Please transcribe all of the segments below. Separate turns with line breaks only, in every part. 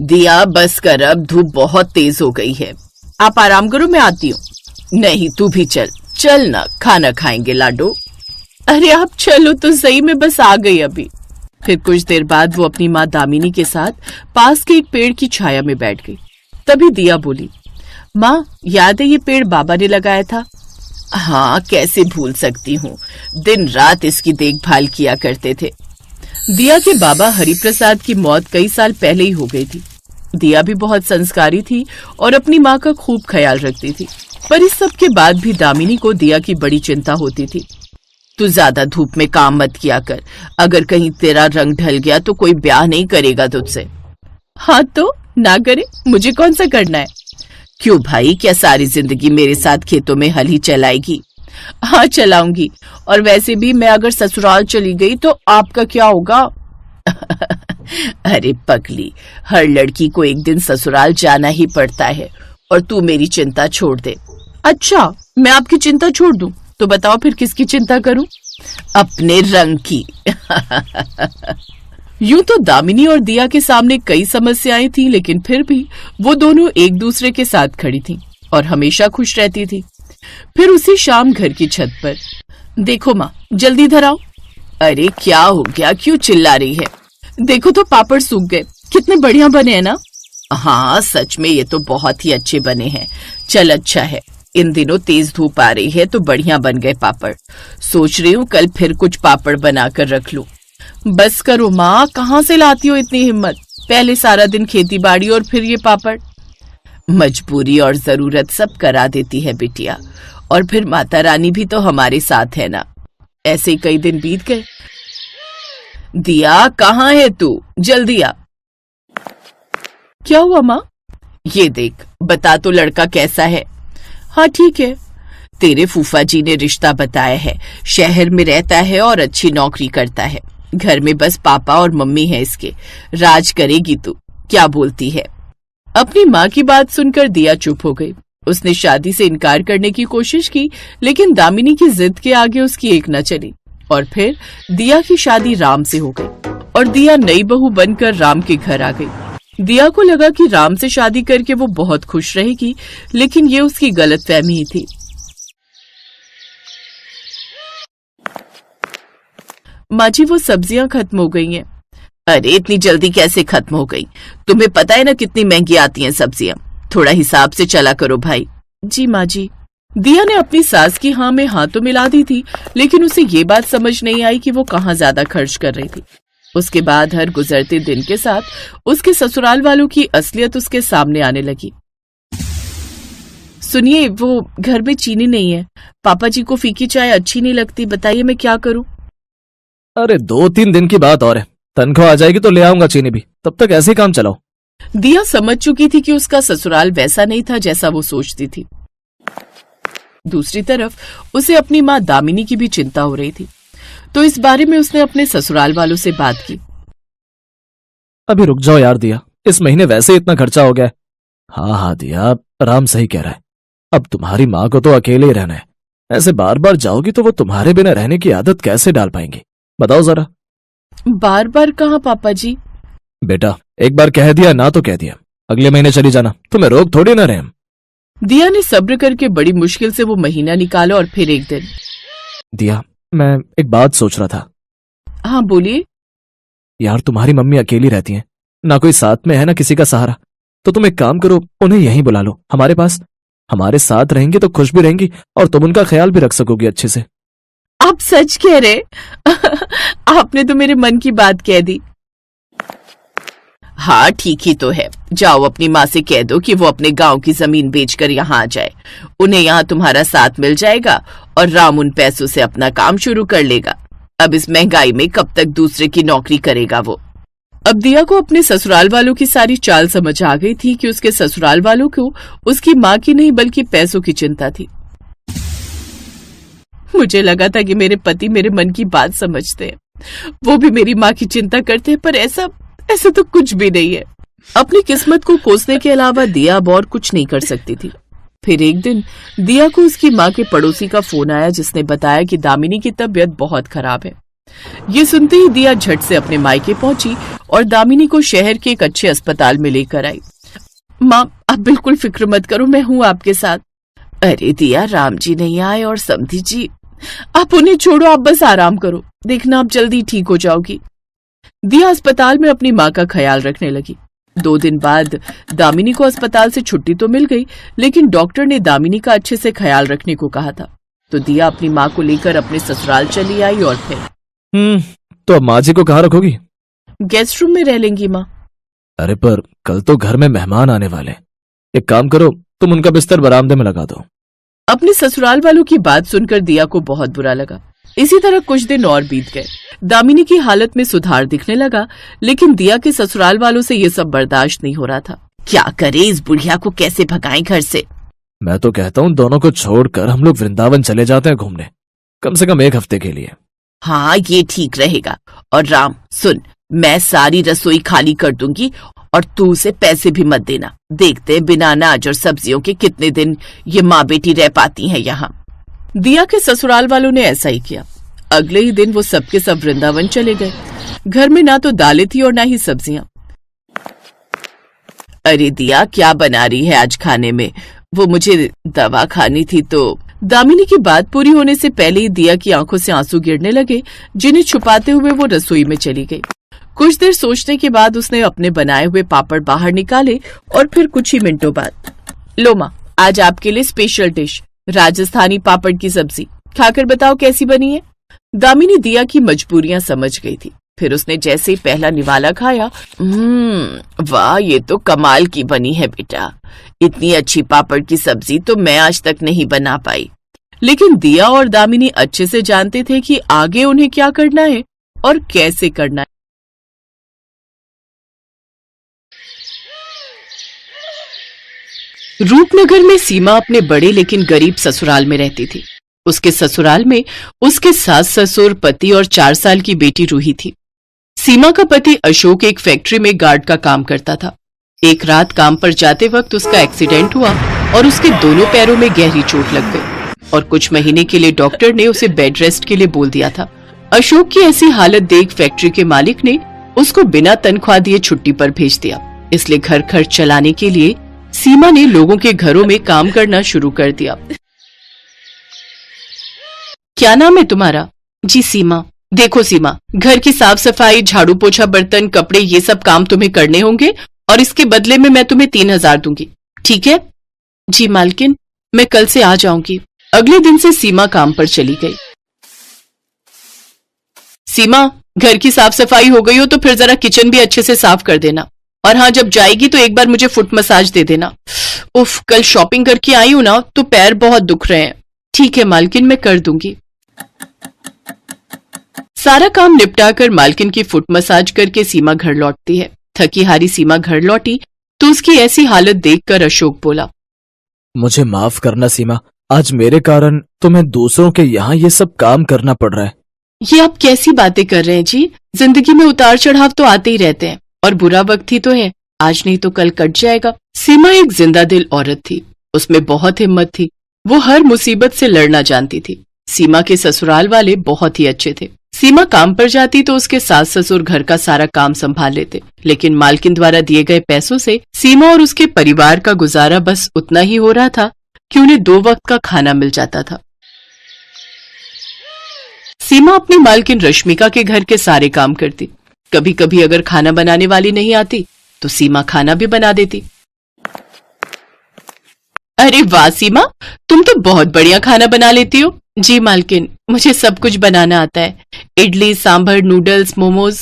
दिया बस कर, अब धूप बहुत तेज हो गई है।
आप आराम करो, मैं आती हूँ।
नहीं, तू भी चल। चल ना, खाना खाएंगे लाडो।
अरे आप चलो तो सही, मैं बस आ गई अभी। फिर कुछ देर बाद वो अपनी माँ दामिनी के साथ पास के एक पेड़ की छाया में बैठ गई। तभी दिया बोली, माँ याद है ये पेड़ बाबा ने लगाया था?
हाँ, कैसे भूल सकती हूँ, दिन रात इसकी देखभाल किया करते थे।
दिया के बाबा हरिप्रसाद की मौत कई साल पहले ही हो गई थी। दिया भी बहुत संस्कारी थी और अपनी माँ का खूब ख्याल रखती थी, पर इस सब के बाद भी दामिनी को दिया की बड़ी चिंता होती थी।
तू ज्यादा धूप में काम मत किया कर, अगर कहीं तेरा रंग ढल गया तो कोई ब्याह नहीं करेगा तुझसे।
हाँ तो ना करे, मुझे कौन सा करना है।
क्यों भाई, क्या सारी जिंदगी मेरे साथ खेतों में हल ही चलाएगी?
हाँ चलाऊंगी, और वैसे भी मैं अगर ससुराल चली गई तो आपका क्या होगा?
अरे पगली, हर लड़की को एक दिन ससुराल जाना ही पड़ता है, और तू मेरी चिंता छोड़ दे।
अच्छा, मैं आपकी चिंता छोड़ दूं तो बताओ फिर किसकी चिंता करूं?
अपने रंग की।
यूं तो दामिनी और दिया के सामने कई समस्याएं थी, लेकिन फिर भी वो दोनों एक दूसरे के साथ खड़ी थीं और हमेशा खुश रहती थी। फिर उसी शाम घर की छत पर, देखो माँ जल्दी इधर आओ।
अरे क्या हो गया, क्यों चिल्ला रही है?
देखो तो पापड़ सूख गए, कितने बढ़िया बने हैं ना?
हाँ सच में, ये तो बहुत ही अच्छे बने हैं। चल अच्छा है, इन दिनों तेज धूप आ रही है तो बढ़िया बन गए पापड़। सोच रही हूँ कल फिर कुछ पापड़ बनाकर रख लूं।
बस करो माँ, कहाँ से लाती हो इतनी हिम्मत? पहले सारा दिन खेती बाड़ी और फिर ये पापड़।
मजबूरी और जरूरत सब करा देती है बिटिया, और फिर माता रानी भी तो हमारे साथ है ना।
ऐसे ही कई दिन बीत गए।
दिया कहाँ है तू, जल्दी आ।
क्या हुआ माँ?
ये देख, बता तो लड़का कैसा है?
हाँ ठीक है।
तेरे फूफा जी ने रिश्ता बताया है, शहर में रहता है और अच्छी नौकरी करता है। घर में बस पापा और मम्मी है इसके, राज करेगी तू, क्या बोलती है?
अपनी माँ की बात सुनकर दिया चुप हो गई। उसने शादी से इनकार करने की कोशिश की, लेकिन दामिनी की जिद के आगे उसकी एक न चली, और फिर दिया की शादी राम से हो गई और दिया नई बहू बनकर राम के घर आ गई। दिया को लगा कि राम से शादी करके वो बहुत खुश रहेगी, लेकिन ये उसकी गलतफहमी ही थी। माँ जी, वो सब्जियां खत्म हो गई हैं।
अरे इतनी जल्दी कैसे खत्म हो गई? तुम्हें पता है ना कितनी महंगी आती हैं सब्जियां, थोड़ा हिसाब से चला करो भाई।
जी माँ जी। दिया ने अपनी सास की हाँ में हाँ तो मिला दी थी, लेकिन उसे ये बात समझ नहीं आई कि वो कहाँ ज्यादा खर्च कर रही थी। उसके बाद हर गुजरते दिन के साथ उसके ससुराल वालों की असलियत उसके सामने आने लगी। सुनिए, वो घर में चीनी नहीं है, पापा जी को फीकी चाय अच्छी नहीं लगती, बताइए मैं क्या करूं?
अरे 2-3 दिन की बात और है, तनख्वाह आ जाएगी तो ले आऊंगा चीनी भी, तब तक ऐसे ही काम चलाओ।
दिया समझ चुकी थी कि उसका ससुराल वैसा नहीं था जैसा वो सोचती थी। दूसरी तरफ उसे अपनी माँ दामिनी की भी चिंता हो रही थी, तो इस बारे में उसने अपने ससुराल वालों से बात की।
अभी रुक जाओ यार दिया, इस महीने वैसे इतना खर्चा हो गया है। हाँ दिया, राम सही कह रहा है, अब तुम्हारी माँ को तो अकेले ही रहना है, ऐसे बार बार जाओगी तो वो तुम्हारे बिना रहने की आदत कैसे डाल पाएंगी, बताओ जरा।
बार बार कहाँ पापा जी?
बेटा एक बार कह दिया ना तो कह दिया, अगले महीने चली जाना, तुम्हें रोक थोड़ी ना रहे हम।
दिया ने सब्र करके बड़ी मुश्किल से वो महीना निकाला और फिर एक दिन।
दिया मैं एक बात सोच रहा था।
हाँ बोलिए।
यार तुम्हारी मम्मी अकेली रहती हैं, ना कोई साथ में है ना किसी का सहारा, तो तुम एक काम करो, उन्हें यहीं बुला लो हमारे पास, हमारे साथ रहेंगी तो खुश भी रहेंगी और तुम उनका ख्याल भी रख सकोगी अच्छे से।
आप सच कह रहे? आपने तो मेरे मन की बात कह दी।
हाँ ठीक ही तो है, जाओ अपनी माँ से कह दो कि वो अपने गांव की जमीन बेचकर यहाँ आ जाए, उन्हें यहाँ तुम्हारा साथ मिल जाएगा और राम उन पैसों से अपना काम शुरू कर लेगा। अब इस महंगाई में कब तक दूसरे की नौकरी करेगा वो।
अब दिया को अपने ससुराल वालों की सारी चाल समझ आ गई थी कि उसके ससुराल वालों को उसकी माँ की नहीं बल्कि पैसों की चिंता थी। मुझे लगा था कि मेरे पति मेरे मन की बात समझते हैं, वो भी मेरी माँ की चिंता करते हैं, पर ऐसा तो कुछ भी नहीं है। अपनी किस्मत को कोसने के अलावा दिया अब और कुछ नहीं कर सकती थी। फिर एक दिन दिया को उसकी माँ के पड़ोसी का फोन आया, जिसने बताया कि दामिनी की तबीयत बहुत खराब है। ये सुनते ही दिया झट से अपने मायके पहुंची और दामिनी को शहर के एक अच्छे अस्पताल में लेकर आई। माँ, आप बिल्कुल फिक्र मत करो, मैं हूँ आपके साथ।
अरे दिया, राम जी नहीं आए और समधी जी?
आप उन्हें छोड़ो, आप बस आराम करो, देखना आप जल्दी ठीक हो जाओगी। दिया अस्पताल में अपनी माँ का ख्याल रखने लगी। 2 दिन बाद दामिनी को अस्पताल से छुट्टी तो मिल गई, लेकिन डॉक्टर ने दामिनी का अच्छे से ख्याल रखने को कहा था। तो दिया अपनी माँ को लेकर अपने ससुराल चली आई और फिर
तो अब माँ जी को कहाँ रखोगी?
गेस्ट रूम में रह लेंगी माँ।
अरे पर कल तो घर में मेहमान आने वाले। एक काम करो, तुम उनका बिस्तर बरामदे में लगा दो।
अपने ससुराल वालों की बात सुनकर दिया को बहुत बुरा लगा। इसी तरह कुछ दिन और बीत गए। दामिनी की हालत में सुधार दिखने लगा, लेकिन दिया के ससुराल वालों से ये सब बर्दाश्त नहीं हो रहा था।
क्या करे, इस बुढ़िया को कैसे भगाएं घर से?
मैं तो कहता हूँ दोनों को छोड़कर हम लोग वृंदावन चले जाते हैं घूमने, कम से कम 1 हफ्ते के लिए।
हाँ, ये ठीक रहेगा। और राम सुन, मैं सारी रसोई खाली कर दूंगी और तू उसे पैसे भी मत देना। देखते बिना अनाज और सब्जियों के कितने दिन ये माँ बेटी रह पाती हैं यहाँ।
दिया के ससुराल वालों ने ऐसा ही किया। अगले ही दिन वो सबके सब वृंदावन चले गए। घर में ना तो दालें थी और ना ही सब्जियां।
अरे दिया, क्या बना रही है आज खाने में? वो मुझे दवा खानी थी तो।
दामिनी की बात पूरी होने से पहले ही दिया की आंखों से आंसू गिरने लगे, जिन्हें छुपाते हुए वो रसोई में चली गई। कुछ देर सोचने के बाद उसने अपने बनाए हुए पापड़ बाहर निकाले और फिर कुछ ही मिनटों बाद, लो माँ, आज आपके लिए स्पेशल डिश, राजस्थानी पापड़ की सब्जी, खाकर बताओ कैसी बनी है। दामिनी दिया की मजबूरियां समझ गई थी। फिर उसने जैसे ही पहला निवाला खाया,
वाह, ये तो कमाल की बनी है बेटा। इतनी अच्छी पापड़ की सब्जी तो मैं आज तक नहीं बना पाई।
लेकिन दिया और दामिनी अच्छे से जानते थे कि आगे उन्हें क्या करना है और कैसे करना है। रूपनगर में सीमा अपने बड़े लेकिन गरीब ससुराल में रहती थी। उसके ससुराल में उसके सास ससुर, पति और 4 साल की बेटी रूही थी। सीमा का पति अशोक एक फैक्ट्री में गार्ड का काम करता था। एक रात काम पर जाते वक्त उसका एक्सीडेंट हुआ और उसके दोनों पैरों में गहरी चोट लग गई और कुछ महीने के लिए डॉक्टर ने उसे बेड रेस्ट के लिए बोल दिया था। अशोक की ऐसी हालत देख फैक्ट्री के मालिक ने उसको बिना तनख्वाह दिए छुट्टी पर भेज दिया। इसलिए घर खर्च चलाने के लिए सीमा ने लोगों के घरों में काम करना शुरू कर दिया। क्या नाम है तुम्हारा? जी सीमा। देखो सीमा, घर की साफ सफाई, झाड़ू पोछा, बर्तन, कपड़े, ये सब काम तुम्हें करने होंगे और इसके बदले में मैं तुम्हें 3000 दूंगी, ठीक है? जी मालकिन, मैं कल से आ जाऊंगी। अगले दिन से सीमा काम पर चली गई। सीमा, घर की साफ सफाई हो गई हो तो फिर जरा किचन भी अच्छे से साफ कर देना। और हाँ, जब जाएगी तो एक बार मुझे फुट मसाज दे देना। उफ, कल शॉपिंग करके आई हूं ना तो पैर बहुत दुख रहे हैं। ठीक है मालकिन, मैं कर दूंगी। सारा काम निपटाकर मालकिन की फुट मसाज करके सीमा घर लौटती है। थकी हारी सीमा घर लौटी तो उसकी ऐसी हालत देखकर अशोक बोला,
मुझे माफ करना सीमा, आज मेरे कारण तुम्हें दूसरों के यहाँ ये सब काम करना पड़ रहा है।
ये आप कैसी बातें कर रहे हैं जी? जिंदगी में उतार चढ़ाव तो आते ही रहते हैं और बुरा वक्त ही तो है, आज नहीं तो कल कट जाएगा। सीमा एक जिंदा दिल औरत थी, उसमें बहुत हिम्मत थी। वो हर मुसीबत से लड़ना जानती थी। सीमा के ससुराल वाले बहुत ही अच्छे थे। सीमा काम पर जाती तो उसके सास ससुर घर का सारा काम संभाल लेते, लेकिन मालकिन द्वारा दिए गए पैसों से सीमा और उसके परिवार का गुजारा बस उतना ही हो रहा था कि उन्हें 2 वक्त का खाना मिल जाता था। सीमा अपनी मालकिन रश्मिका के घर के सारे काम करती। कभी कभी अगर खाना बनाने वाली नहीं आती तो सीमा खाना भी बना देती। अरे वाह सीमा, तुम तो बहुत बढ़िया खाना बना लेती हो। जी मालकिन, मुझे सब कुछ बनाना आता है, इडली, सांभर, नूडल्स, मोमोज।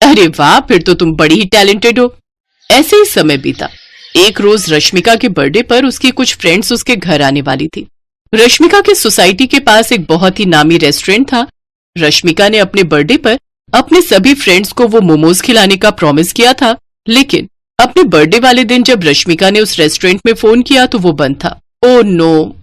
अरे वाह, फिर तो तुम बड़ी ही टैलेंटेड हो। ऐसे ही समय बीता। एक रोज रश्मिका के बर्थडे पर उसकी कुछ फ्रेंड्स उसके घर आने वाली थी। रश्मिका के सोसाइटी के पास एक बहुत ही नामी रेस्टोरेंट था। रश्मिका ने अपने बर्थडे पर अपने सभी फ्रेंड्स को वो मोमोज खिलाने का प्रॉमिस किया था, लेकिन अपने बर्थडे वाले दिन जब रश्मिका ने उस रेस्टोरेंट में फोन किया तो वो बंद था। ओह नो,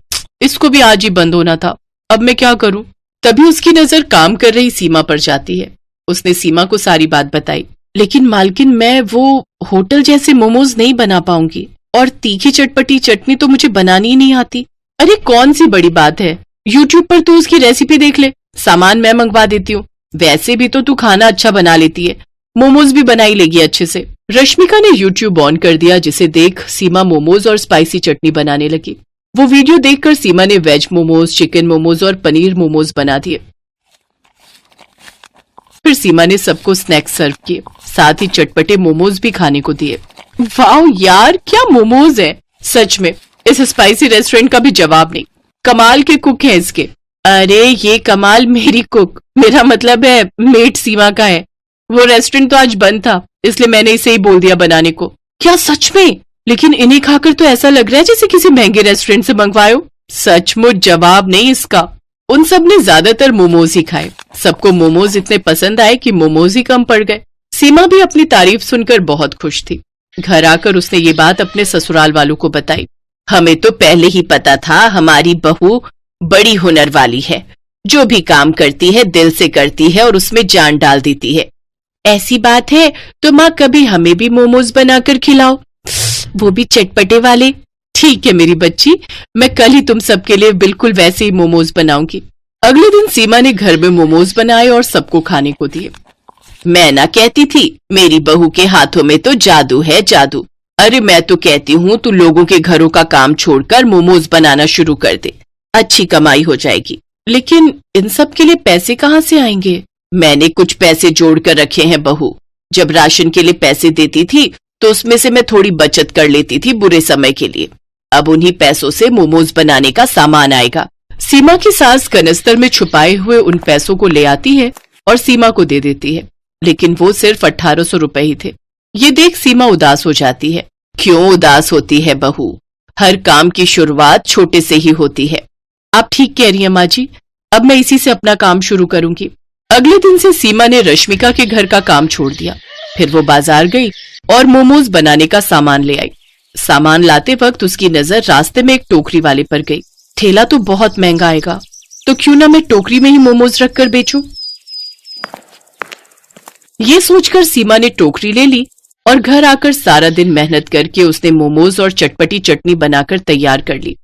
इसको भी आज ही बंद होना था। अब मैं क्या करूं? तभी उसकी नजर काम कर रही सीमा पर जाती है। उसने सीमा को सारी बात बताई। लेकिन मालकिन, मैं वो होटल जैसे मोमोज नहीं बना पाऊंगी और तीखी चटपटी चटनी तो मुझे बनानी ही नहीं आती। अरे कौन सी बड़ी बात है, यूट्यूब पर तू उसकी रेसिपी देख ले, सामान मैं मंगवा देती हूँ। वैसे भी तो तू खाना अच्छा बना लेती है, मोमोज भी बनाई लेगी अच्छे से। रश्मिका ने यूट्यूब ऑन कर दिया, जिसे देख सीमा मोमोज और स्पाइसी चटनी बनाने लगी। वो वीडियो देखकर सीमा ने वेज मोमोज, चिकन मोमोज और पनीर मोमोज बना दिए। फिर सीमा ने सबको स्नैक्स सर्व किए, साथ ही चटपटे मोमोज भी खाने को दिए। वाह यार, क्या मोमोज है! सच में इस स्पाइसी रेस्टोरेंट का भी जवाब नहीं। कमाल के कुक हैं इसके। अरे ये कमाल मेरी कुक, मेरा मतलब है मेट सीमा का है। वो रेस्टोरेंट तो आज बंद था, इसलिए मैंने इसे ही बोल दिया बनाने को। क्या सच में? लेकिन इन्हें खाकर तो ऐसा लग रहा है जैसे किसी महंगे रेस्टोरेंट से मंगवाए हो। सचमुच जवाब नहीं इसका। उन सब ने ज्यादातर मोमोज ही खाए। सबको मोमोज इतने पसंद आए कि मोमोज ही कम पड़ गए। सीमा भी अपनी तारीफ सुनकर बहुत खुश थी। घर आकर उसने ये बात अपने ससुराल वालों को बताई।
हमें तो पहले ही पता था हमारी बहू बड़ी हुनर वाली है, जो भी काम करती है दिल से करती है और उसमें जान डाल देती है। ऐसी बात है तो माँ कभी हमें भी मोमोज बनाकर खिलाओ, वो भी चटपटे वाले। ठीक है मेरी बच्ची, मैं कल ही तुम सबके लिए बिल्कुल वैसे ही मोमोज बनाऊंगी। अगले दिन सीमा ने घर में मोमोज बनाए और सबको खाने को दिए।
मैं ना कहती थी मेरी बहू के हाथों में तो जादू है, जादू। अरे मैं तो कहती हूँ तू लोगों के घरों का काम छोड़कर मोमोज बनाना शुरू कर दे, अच्छी कमाई हो जाएगी। लेकिन इन सब के लिए पैसे कहाँ से आएंगे? मैंने कुछ पैसे जोड़ कर रखे हैं बहू। जब राशन के लिए पैसे देती थी तो उसमें से मैं थोड़ी बचत कर लेती थी बुरे समय के लिए। अब उन्हीं पैसों से मोमोज बनाने का सामान आएगा। सीमा की सास कनस्तर में छुपाए हुए उन पैसों को ले आती है और सीमा को दे देती है, लेकिन वो सिर्फ 1800 रुपए ही थे। ये देख सीमा उदास हो जाती है। क्यों उदास होती है बहू? हर काम की शुरुआत छोटे से ही होती है। आप ठीक कह रही हैं माँ जी, अब मैं इसी से अपना काम शुरू करूंगी। अगले दिन से सीमा ने रश्मिका के घर का काम छोड़ दिया। फिर वो बाजार गई और मोमोज बनाने का सामान ले आई। सामान लाते वक्त उसकी नजर रास्ते में एक टोकरी वाले पर गई। ठेला तो बहुत महंगा आएगा, तो क्यों ना मैं टोकरी में ही मोमोज रखकर बेचूं। ये सोचकर सीमा ने टोकरी ले ली और घर आकर सारा दिन मेहनत करके उसने मोमोज और चटपटी चटनी बनाकर तैयार कर ली।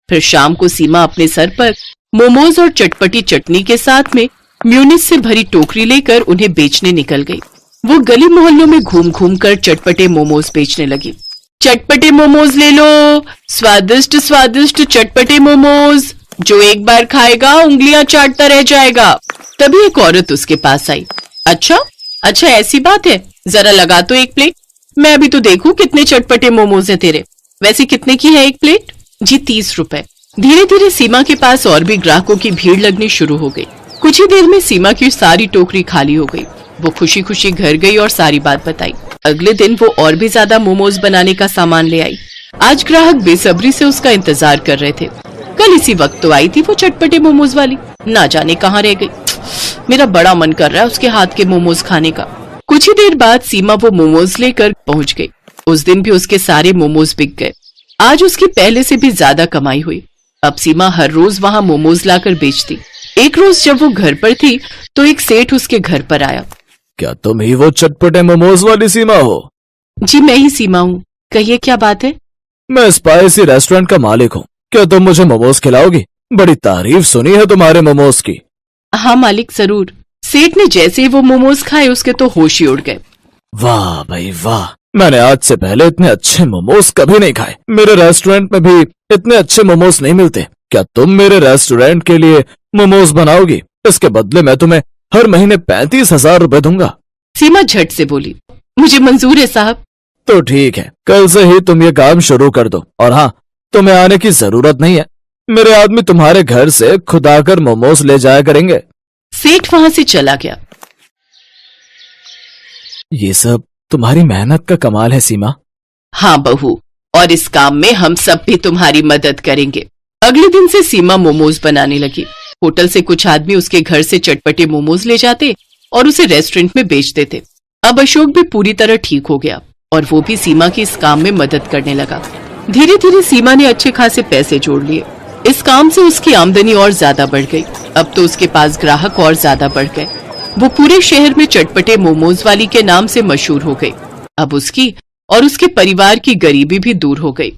फिर शाम को सीमा अपने सर पर मोमोज और चटपटी चटनी के साथ में म्यूनिस से भरी टोकरी लेकर उन्हें बेचने निकल गई। वो गली मोहल्लों में घूम घूम कर चटपटे मोमोज बेचने लगी। चटपटे मोमोज ले लो, स्वादिष्ट स्वादिष्ट चटपटे मोमोज, जो एक बार खाएगा उंगलियां चाटता रह जाएगा। तभी एक औरत उसके पास आई। अच्छा अच्छा, ऐसी बात है, जरा लगा तो एक प्लेट, मैं अभी तो देखूं कितने चटपटे मोमोज हैं तेरे। वैसे कितने की है एक प्लेट? जी 30 रुपए। धीरे धीरे सीमा के पास और भी ग्राहकों की भीड़ लगनी शुरू हो गई। कुछ ही देर में सीमा की सारी टोकरी खाली हो गई। वो खुशी खुशी घर गई और सारी बात बताई। अगले दिन वो और भी ज्यादा मोमोज बनाने का सामान ले आई। आज ग्राहक बेसब्री से उसका इंतजार कर रहे थे। कल इसी वक्त तो आई थी वो चटपटे मोमोज वाली, ना जाने कहाँ रह गई। मेरा बड़ा मन कर रहा है उसके हाथ के मोमोज खाने का। कुछ ही देर बाद सीमा वो मोमोज लेकर पहुंच गई। उस दिन भी उसके सारे मोमोज बिक गए। आज उसकी पहले से भी ज्यादा कमाई हुई। अब सीमा हर रोज वहाँ मोमोज लाकर बेचती। एक रोज जब वो घर पर थी तो एक सेठ उसके घर पर आया।
क्या तुम ही वो चटपटे मोमोज वाली सीमा हो?
जी मैं ही सीमा हूँ, कहिए क्या बात है?
मैं स्पाइसी रेस्टोरेंट का मालिक हूँ। क्या तुम मुझे मोमोज खिलाओगी? बड़ी तारीफ सुनी है तुम्हारे मोमोज की।
हाँ मालिक जरूर। सेठ ने जैसे ही वो मोमोज खाए उसके तो होश ही उड़ गए।
वाह भाई वाह, मैंने आज से पहले इतने अच्छे मोमोज कभी नहीं खाए। मेरे रेस्टोरेंट में भी इतने अच्छे मोमोज नहीं मिलते। क्या तुम मेरे रेस्टोरेंट के लिए मोमोज बनाओगी? इसके बदले मैं तुम्हें हर महीने 35,000 रुपए दूंगा।
सीमा झट से बोली, मुझे मंजूर है साहब।
तो ठीक है, कल से ही तुम ये काम शुरू कर दो। और हाँ, तुम्हें आने की जरूरत नहीं है। मेरे आदमी तुम्हारे घर से खुद आकर मोमोज ले जाया करेंगे।
सेठ वहां से चला गया।
ये सब तुम्हारी मेहनत का कमाल है सीमा।
हाँ बहू, और इस काम में हम सब भी तुम्हारी मदद करेंगे। अगले दिन से सीमा मोमोज बनाने लगी। होटल से कुछ आदमी उसके घर से चटपटे मोमोज ले जाते और उसे रेस्टोरेंट में बेच देते। अब अशोक भी पूरी तरह ठीक हो गया और वो भी सीमा की इस काम में मदद करने लगा। धीरे धीरे सीमा ने अच्छे खासे पैसे जोड़ लिए। इस काम से उसकी आमदनी और ज्यादा बढ़ गई। अब तो उसके पास ग्राहक और ज्यादा बढ़ गए। वो पूरे शहर में चटपटे मोमोज वाली के नाम से मशहूर हो गई। अब उसकी और उसके परिवार की गरीबी भी दूर हो गई।